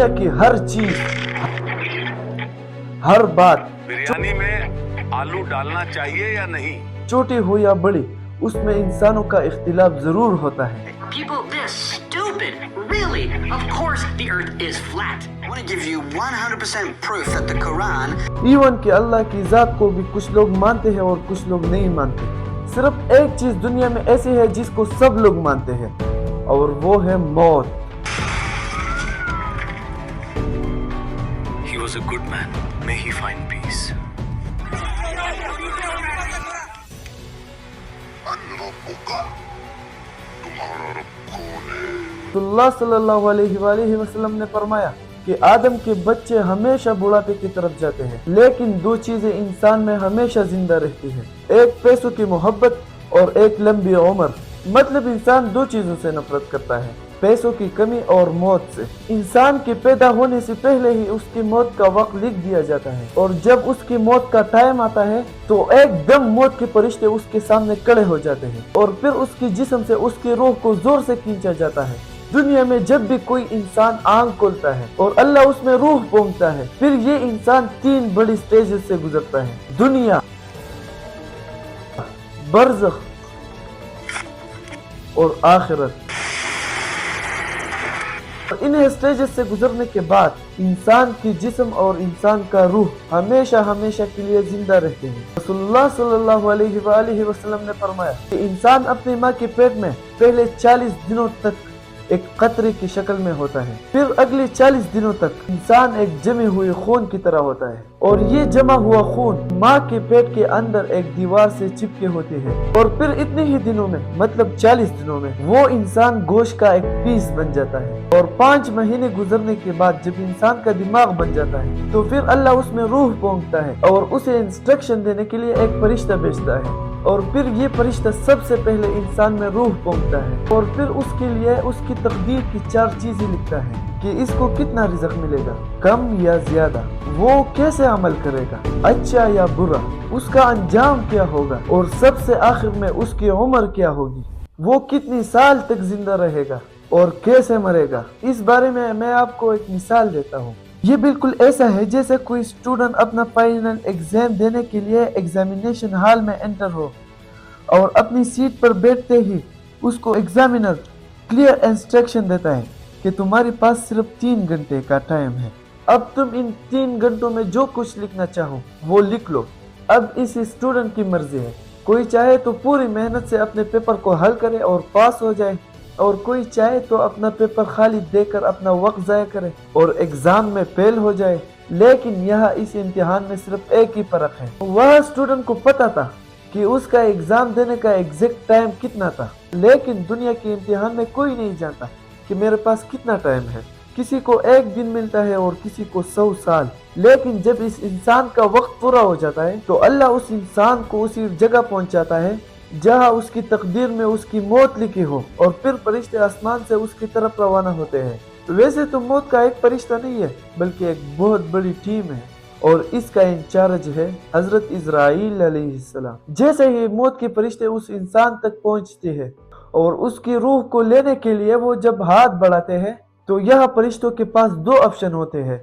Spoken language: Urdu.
دنیا کی ہر چیز، ہر بات، بریانی میں آلو ڈالنا چاہیے یا نہیں، چھوٹی ہو یا بڑی، اس میں انسانوں کا اختلاف ضرور ہوتا ہے۔ People this stupid. Really? Of course the earth is flat. I want to give you 100% proof that the Quran. Even کہ اللہ کی ذات کو بھی کچھ لوگ مانتے ہیں اور کچھ لوگ نہیں مانتے۔ صرف ایک چیز دنیا میں ایسی ہے جس کو سب لوگ مانتے ہیں، اور وہ ہے موت۔ He was a good man. May he find peace. تمہارا رب کون ہے؟ تو اللہ صلی اللہ علیہ وآلہ وسلم نے فرمایا کہ آدم کے بچے ہمیشہ بڑھاپے کی طرف جاتے ہیں، لیکن دو چیزیں انسان میں ہمیشہ زندہ رہتی ہیں، ایک پیسوں کی محبت اور ایک لمبی عمر۔ مطلب انسان دو چیزوں سے نفرت کرتا ہے، پیسوں کی کمی اور موت سے۔ انسان کے پیدا ہونے سے پہلے ہی اس کی موت کا وقت لکھ دیا جاتا ہے، اور جب اس کی موت کا ٹائم آتا ہے تو ایک دم موت کے فرشتے اس کے سامنے کھڑے ہو جاتے ہیں، اور پھر اس کی جسم سے اس کی روح کو زور سے کھینچا جاتا ہے۔ دنیا میں جب بھی کوئی انسان آنکھ کھولتا ہے اور اللہ اس میں روح پھونکتا ہے، پھر یہ انسان تین بڑی سٹیجز سے گزرتا ہے: دنیا، برزخ اور آخرت۔ انہیں سٹیجز سے گزرنے کے بعد انسان کی جسم اور انسان کا روح ہمیشہ ہمیشہ کے لیے زندہ رہتے ہیں۔ رسول اللہ صلی اللہ علیہ وآلہ وسلم نے فرمایا کہ انسان اپنی ماں کے پیٹ میں پہلے 40 دنوں تک ایک قطرے کی شکل میں ہوتا ہے، پھر اگلے 40 دنوں تک انسان ایک جمے ہوئے خون کی طرح ہوتا ہے، اور یہ جمع ہوا خون ماں کے پیٹ کے اندر ایک دیوار سے چپکے ہوتے ہیں، اور پھر اتنے ہی دنوں میں، مطلب 40 دنوں میں، وہ انسان گوشت کا ایک پیس بن جاتا ہے، اور 5 مہینے گزرنے کے بعد جب انسان کا دماغ بن جاتا ہے تو پھر اللہ اس میں روح پھونکتا ہے اور اسے انسٹرکشن دینے کے لیے ایک فرشتہ بھیجتا ہے، اور پھر یہ فرشتہ سب سے پہلے انسان میں روح پھونکتا ہے، اور پھر اس کے لیے اس کی تقدیر کی 4 چیزیں لکھتا ہے کہ اس کو کتنا رزق ملے گا، کم یا زیادہ، وہ کیسے عمل کرے گا، اچھا یا برا، اس کا انجام کیا ہوگا، اور سب سے آخر میں اس کی عمر کیا ہوگی، وہ کتنی سال تک زندہ رہے گا اور کیسے مرے گا۔ اس بارے میں آپ کو ایک مثال دیتا ہوں۔ یہ بالکل ایسا ہے جیسے کوئی اسٹوڈنٹ اپنا فائنل ایگزام دینے کے لیے ایگزامینیشن ہال میں انٹر ہو، اور اپنی سیٹ پر بیٹھتے ہی اس کو ایگزامینر کلیئر انسٹرکشن دیتا ہے کہ تمہارے پاس صرف 3 گھنٹے کا ٹائم ہے، اب تم ان 3 گھنٹوں میں جو کچھ لکھنا چاہو وہ لکھ لو۔ اب اس اسٹوڈنٹ کی مرضی ہے، کوئی چاہے تو پوری محنت سے اپنے پیپر کو حل کرے اور پاس ہو جائے، اور کوئی چاہے تو اپنا پیپر خالی دے کر اپنا وقت ضائع کرے اور ایگزام میں فیل ہو جائے۔ لیکن یہاں اس امتحان میں صرف ایک ہی فرق ہے، وہ اسٹوڈنٹ کو پتا تھا کہ اس کا ایگزام دینے کا ایگزیکٹ ٹائم کتنا تھا، لیکن دنیا کے امتحان میں کوئی نہیں جانتا کہ میرے پاس کتنا ٹائم ہے۔ کسی کو 1 دن ملتا ہے اور کسی کو 100 سال، لیکن جب اس انسان کا وقت پورا ہو جاتا ہے تو اللہ اس انسان کو اسی جگہ پہنچاتا ہے جہاں اس کی تقدیر میں اس کی موت لکھی ہو، اور پھر فرشتے آسمان سے اس کی طرف روانہ ہوتے ہیں۔ ویسے تو موت کا ایک فرشتہ نہیں ہے بلکہ ایک بہت بڑی ٹیم ہے، اور اس کا انچارج ہے حضرت اسرائیل علیہ السلام۔ جیسے ہی موت کے فرشتے اس انسان تک پہنچتے ہیں اور اس کی روح کو لینے کے لیے وہ جب ہاتھ بڑھاتے ہیں تو یہاں فرشتوں کے پاس 2 آپشن ہوتے ہیں: